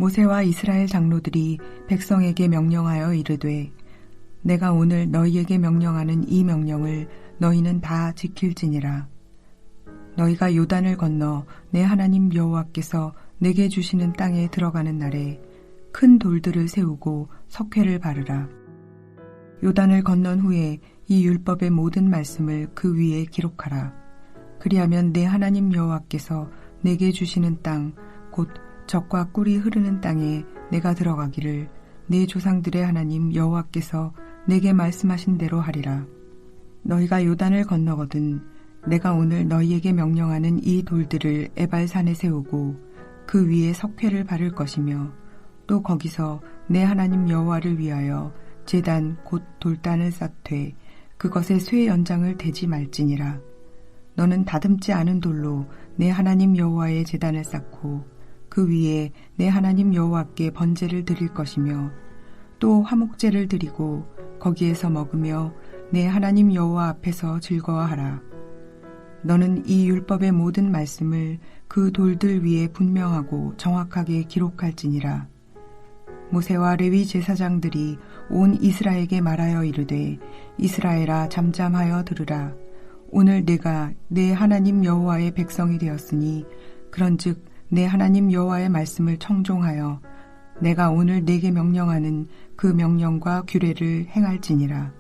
모세와 이스라엘 장로들이 백성에게 명령하여 이르되 내가 오늘 너희에게 명령하는 이 명령을 너희는 다 지킬지니라. 너희가 요단을 건너 내 하나님 여호와께서 내게 주시는 땅에 들어가는 날에 큰 돌들을 세우고 석회를 바르라. 요단을 건넌 후에 이 율법의 모든 말씀을 그 위에 기록하라. 그리하면 내 하나님 여호와께서 내게 주시는 땅 곧 젖과 꿀이 흐르는 땅에 내가 들어가기를 내 조상들의 하나님 여호와께서 내게 말씀하신 대로 하리라. 너희가 요단을 건너거든 내가 오늘 너희에게 명령하는 이 돌들을 에발산에 세우고 그 위에 석회를 바를 것이며 또 거기서 내 하나님 여호와를 위하여 제단 곧 돌단을 쌓되 그것에 쇠 연장을 대지 말지니라. 너는 다듬지 않은 돌로 내 하나님 여호와의 제단을 쌓고 그 위에 내 하나님 여호와께 번제를 드릴 것이며 또 화목제를 드리고 거기에서 먹으며 내 하나님 여호와 앞에서 즐거워하라. 너는 이 율법의 모든 말씀을 그 돌들 위에 분명하고 정확하게 기록할지니라. 모세와 레위 제사장들이 온 이스라엘에게 말하여 이르되 이스라엘아 잠잠하여 들으라. 오늘 내가 내 하나님 여호와의 백성이 되었으니 그런즉 내 하나님 여호와의 말씀을 청종하여 내가 오늘 내게 명령하는 그 명령과 규례를 행할지니라.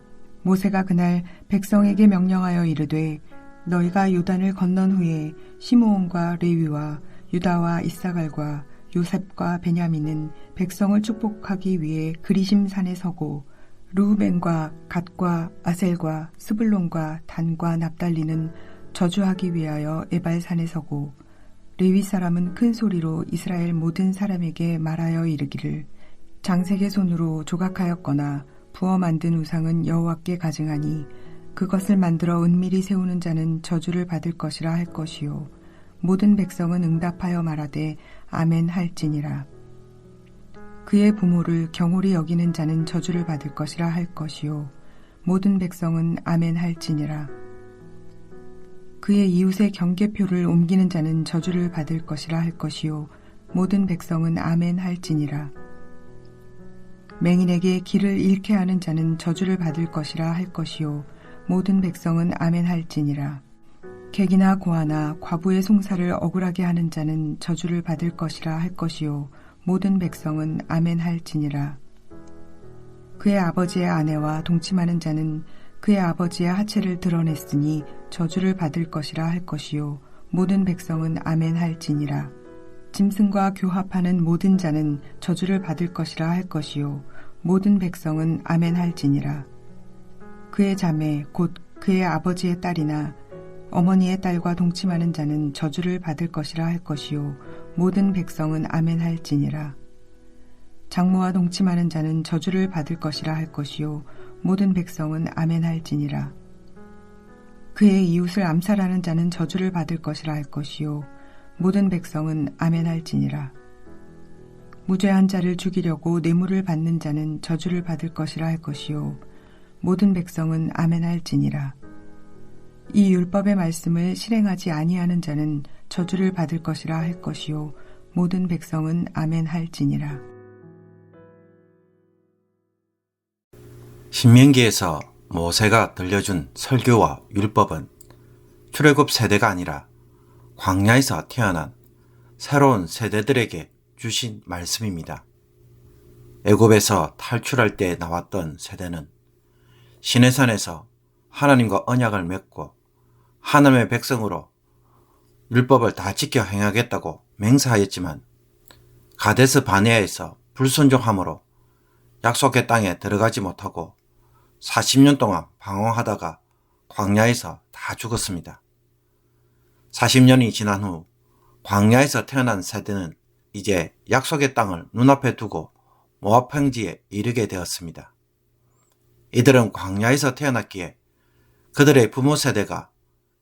모세가 그날 백성에게 명령하여 이르되 너희가 요단을 건넌 후에 시므온과 레위와 유다와 이사갈과 요셉과 베냐민은 백성을 축복하기 위해 그리심 산에 서고 르우벤과 갓과 아셀과 스불론과 단과 납달리는 저주하기 위하여 에발산에 서고 레위 사람은 큰 소리로 이스라엘 모든 사람에게 말하여 이르기를 장색의 손으로 조각하였거나 부어 만든 우상은 여호와께 가증하니 그것을 만들어 은밀히 세우는 자는 저주를 받을 것이라 할 것이요 모든 백성은 응답하여 말하되 아멘 할지니라. 그의 부모를 경홀히 여기는 자는 저주를 받을 것이라 할 것이요 모든 백성은 아멘 할지니라. 그의 이웃의 경계표를 옮기는 자는 저주를 받을 것이라 할 것이요 모든 백성은 아멘 할지니라. 맹인에게 길을 잃게 하는 자는 저주를 받을 것이라 할 것이요 모든 백성은 아멘 할지니라. 객이나 고아나 과부의 송사를 억울하게 하는 자는 저주를 받을 것이라 할 것이요 모든 백성은 아멘 할지니라. 그의 아버지의 아내와 동침하는 자는 그의 아버지의 하체를 드러냈으니 저주를 받을 것이라 할 것이요 모든 백성은 아멘 할지니라. 짐승과 교합하는 모든 자는 저주를 받을 것이라 할 것이요 모든 백성은 아멘 할지니라. 그의 자매 곧 그의 아버지의 딸이나 어머니의 딸과 동침하는 자는 저주를 받을 것이라 할 것이요 모든 백성은 아멘 할지니라. 장모와 동침하는 자는 저주를 받을 것이라 할 것이요 모든 백성은 아멘 할지니라. 그의 이웃을 암살하는 자는 저주를 받을 것이라 할 것이요 모든 백성은 아멘 할지니라. 무죄한 자를 죽이려고 뇌물을 받는 자는 저주를 받을 것이라 할 것이요 모든 백성은 아멘 할지니라. 이 율법의 말씀을 실행하지 아니하는 자는 저주를 받을 것이라 할 것이요 모든 백성은 아멘 할지니라. 신명기에서 모세가 들려준 설교와 율법은 출애굽 세대가 아니라 광야에서 태어난 새로운 세대들에게 주신 말씀입니다. 애굽에서 탈출할 때 나왔던 세대는 시내산에서 하나님과 언약을 맺고 하나님의 백성으로 율법을 다 지켜 행하겠다고 맹세하였지만 가데스 바네아에서 불순종함으로 약속의 땅에 들어가지 못하고 40년 동안 방황하다가 광야에서 다 죽었습니다. 40년이 지난 후 광야에서 태어난 세대는 이제 약속의 땅을 눈앞에 두고 모압 평지에 이르게 되었습니다. 이들은 광야에서 태어났기에 그들의 부모 세대가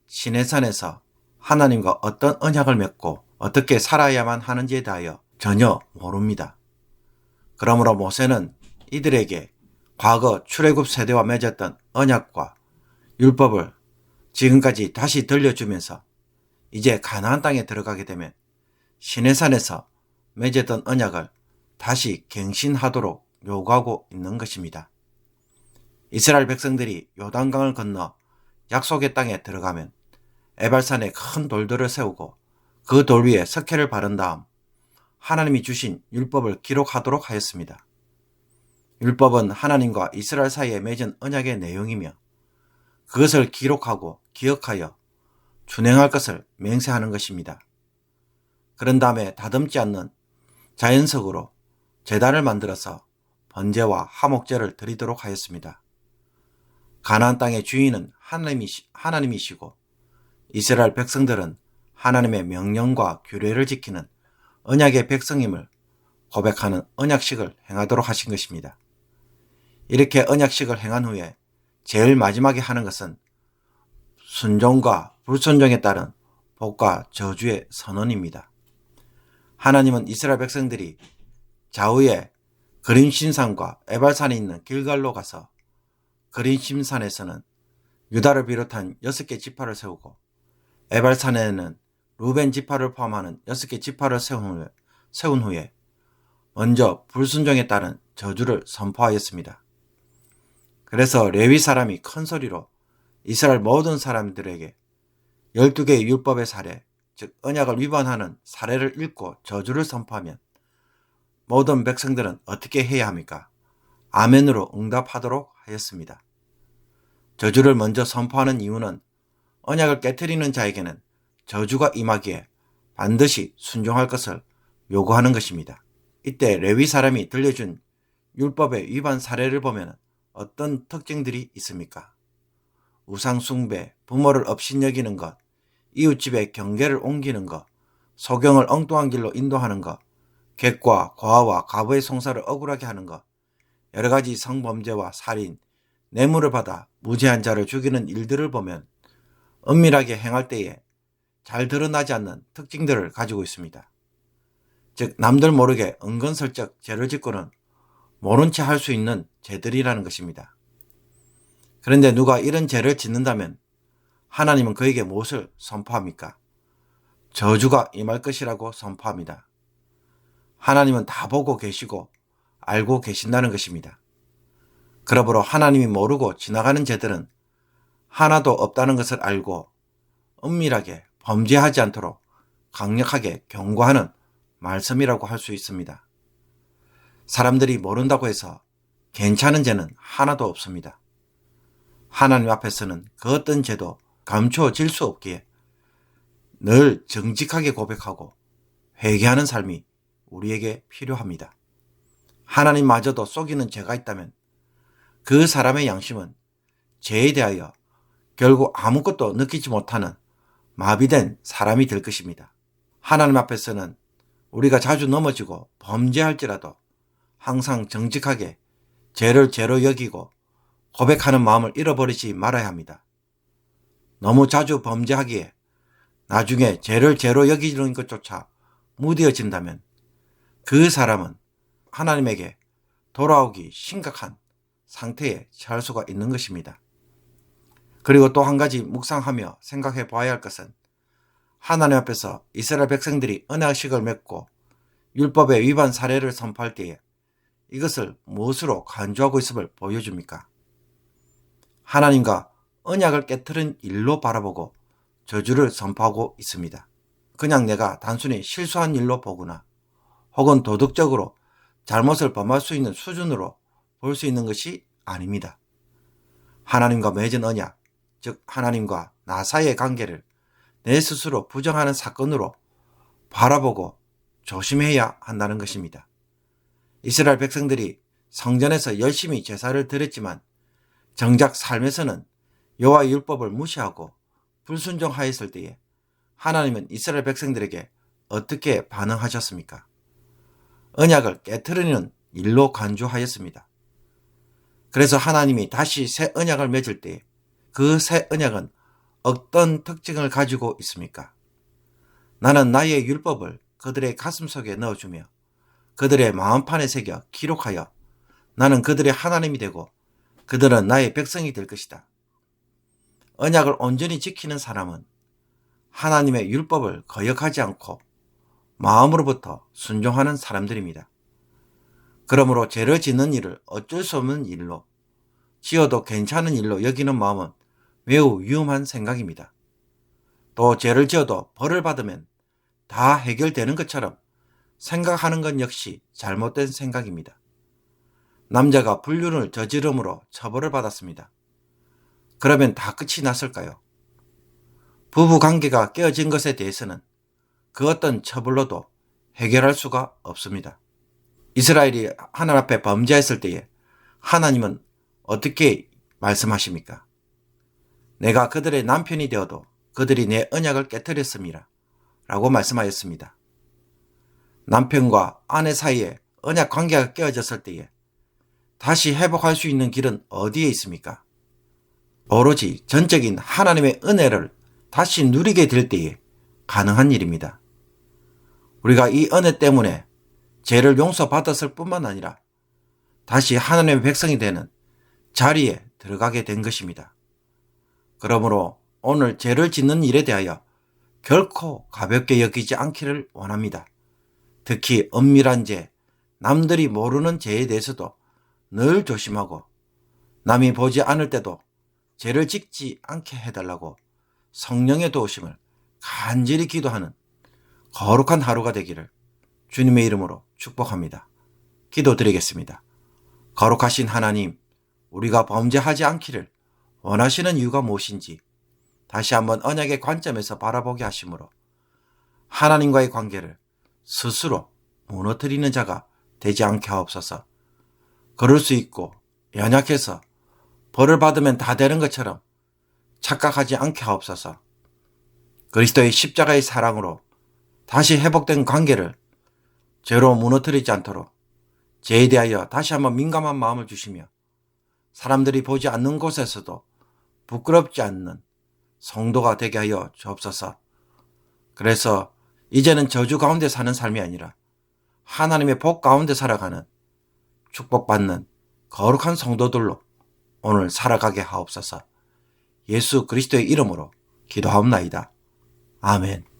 시내산에서 하나님과 어떤 언약을 맺고 어떻게 살아야만 하는지에 대하여 전혀 모릅니다. 그러므로 모세는 이들에게 과거 출애굽 세대와 맺었던 언약과 율법을 지금까지 다시 들려주면서 이제 가나안 땅에 들어가게 되면 시내산에서 맺었던 언약을 다시 갱신하도록 요구하고 있는 것입니다. 이스라엘 백성들이 요단강을 건너 약속의 땅에 들어가면 에발산에 큰 돌들을 세우고 그 돌 위에 석회를 바른 다음 하나님이 주신 율법을 기록하도록 하였습니다. 율법은 하나님과 이스라엘 사이에 맺은 언약의 내용이며 그것을 기록하고 기억하여 준행할 것을 맹세하는 것입니다. 그런 다음에 다듬지 않는 자연석으로 제단을 만들어서 번제와 화목제를 드리도록 하였습니다. 가나안 땅의 주인은 하나님이시고 이스라엘 백성들은 하나님의 명령과 규례를 지키는 언약의 백성임을 고백하는 언약식을 행하도록 하신 것입니다. 이렇게 언약식을 행한 후에 제일 마지막에 하는 것은 순종과 불순종에 따른 복과 저주의 선언입니다. 하나님은 이스라엘 백성들이 좌우에 그림신산과 에발산에 있는 길갈로 가서 그림신산에서는 유다를 비롯한 6개 지파를 세우고 에발산에는 루벤 지파를 포함하는 6개 지파를 세운 후에 먼저 불순종에 따른 저주를 선포하였습니다. 그래서 레위 사람이 큰 소리로 이스라엘 모든 사람들에게 12개의 율법의 사례, 즉 언약을 위반하는 사례를 읽고 저주를 선포하면 모든 백성들은 어떻게 해야 합니까? 아멘으로 응답하도록 하였습니다. 저주를 먼저 선포하는 이유는 언약을 깨트리는 자에게는 저주가 임하기에 반드시 순종할 것을 요구하는 것입니다. 이때 레위 사람이 들려준 율법의 위반 사례를 보면 어떤 특징들이 있습니까? 우상 숭배, 부모를 업신여기는 것, 이웃집에 경계를 옮기는 것, 소경을 엉뚱한 길로 인도하는 것, 객과 고아와 과부의 송사를 억울하게 하는 것, 여러 가지 성범죄와 살인, 뇌물을 받아 무죄한 자를 죽이는 일들을 보면 은밀하게 행할 때에 잘 드러나지 않는 특징들을 가지고 있습니다. 즉 남들 모르게 은근슬쩍 죄를 짓고는 모른 채 할 수 있는 죄들이라는 것입니다. 그런데 누가 이런 죄를 짓는다면 하나님은 그에게 무엇을 선포합니까? 저주가 임할 것이라고 선포합니다. 하나님은 다 보고 계시고 알고 계신다는 것입니다. 그러므로 하나님이 모르고 지나가는 죄들은 하나도 없다는 것을 알고 은밀하게 범죄하지 않도록 강력하게 경고하는 말씀이라고 할 수 있습니다. 사람들이 모른다고 해서 괜찮은 죄는 하나도 없습니다. 하나님 앞에서는 그 어떤 죄도 감추어질 수 없기에 늘 정직하게 고백하고 회개하는 삶이 우리에게 필요합니다. 하나님마저도 속이는 죄가 있다면 그 사람의 양심은 죄에 대하여 결국 아무것도 느끼지 못하는 마비된 사람이 될 것입니다. 하나님 앞에서는 우리가 자주 넘어지고 범죄할지라도 항상 정직하게 죄를 죄로 여기고 고백하는 마음을 잃어버리지 말아야 합니다. 너무 자주 범죄하기에 나중에 죄를 죄로 여기는 것조차 무뎌진다면 그 사람은 하나님에게 돌아오기 심각한 상태에 처할 수가 있는 것입니다. 그리고 또 한 가지 묵상하며 생각해 봐야 할 것은 하나님 앞에서 이스라엘 백성들이 언약식을 맺고 율법의 위반 사례를 선포할 때에 이것을 무엇으로 간주하고 있음을 보여줍니까? 하나님과 언약을 깨트린 일로 바라보고 저주를 선포하고 있습니다. 그냥 내가 단순히 실수한 일로 보거나 혹은 도덕적으로 잘못을 범할 수 있는 수준으로 볼 수 있는 것이 아닙니다. 하나님과 맺은 언약, 즉 하나님과 나 사이의 관계를 내 스스로 부정하는 사건으로 바라보고 조심해야 한다는 것입니다. 이스라엘 백성들이 성전에서 열심히 제사를 드렸지만 정작 삶에서는 여호와의 율법을 무시하고 불순종하였을 때에 하나님은 이스라엘 백성들에게 어떻게 반응하셨습니까? 언약을 깨트리는 일로 간주하였습니다. 그래서 하나님이 다시 새 언약을 맺을 때 그 새 언약은 어떤 특징을 가지고 있습니까? 나는 나의 율법을 그들의 가슴속에 넣어주며 그들의 마음판에 새겨 기록하여 나는 그들의 하나님이 되고 그들은 나의 백성이 될 것이다. 언약을 온전히 지키는 사람은 하나님의 율법을 거역하지 않고 마음으로부터 순종하는 사람들입니다. 그러므로 죄를 짓는 일을 어쩔 수 없는 일로, 지어도 괜찮은 일로 여기는 마음은 매우 위험한 생각입니다. 또 죄를 지어도 벌을 받으면 다 해결되는 것처럼 생각하는 것 역시 잘못된 생각입니다. 남자가 불륜을 저지름으로 처벌을 받았습니다. 그러면 다 끝이 났을까요? 부부 관계가 깨어진 것에 대해서는 그 어떤 처벌로도 해결할 수가 없습니다. 이스라엘이 하나님 앞에 범죄했을 때에 하나님은 어떻게 말씀하십니까? 내가 그들의 남편이 되어도 그들이 내 언약을 깨뜨렸습니다. 라고 말씀하였습니다. 남편과 아내 사이에 언약 관계가 깨어졌을 때에 다시 회복할 수 있는 길은 어디에 있습니까? 오로지 전적인 하나님의 은혜를 다시 누리게 될 때에 가능한 일입니다. 우리가 이 은혜 때문에 죄를 용서받았을 뿐만 아니라 다시 하나님의 백성이 되는 자리에 들어가게 된 것입니다. 그러므로 오늘 죄를 짓는 일에 대하여 결코 가볍게 여기지 않기를 원합니다. 특히 은밀한 죄, 남들이 모르는 죄에 대해서도 늘 조심하고 남이 보지 않을 때도 죄를 짓지 않게 해달라고 성령의 도우심을 간절히 기도하는 거룩한 하루가 되기를 주님의 이름으로 축복합니다. 기도드리겠습니다. 거룩하신 하나님, 우리가 범죄하지 않기를 원하시는 이유가 무엇인지 다시 한번 언약의 관점에서 바라보게 하시므로 하나님과의 관계를 스스로 무너뜨리는 자가 되지 않게 하옵소서. 그럴 수 있고 연약해서 벌을 받으면 다 되는 것처럼 착각하지 않게 하옵소서. 그리스도의 십자가의 사랑으로 다시 회복된 관계를 죄로 무너뜨리지 않도록 죄에 대하여 다시 한번 민감한 마음을 주시며 사람들이 보지 않는 곳에서도 부끄럽지 않는 성도가 되게 하여 주옵소서. 그래서 이제는 저주 가운데 사는 삶이 아니라 하나님의 복 가운데 살아가는 축복받는 거룩한 성도들로 오늘 살아가게 하옵소서. 예수 그리스도의 이름으로 기도하옵나이다. 아멘.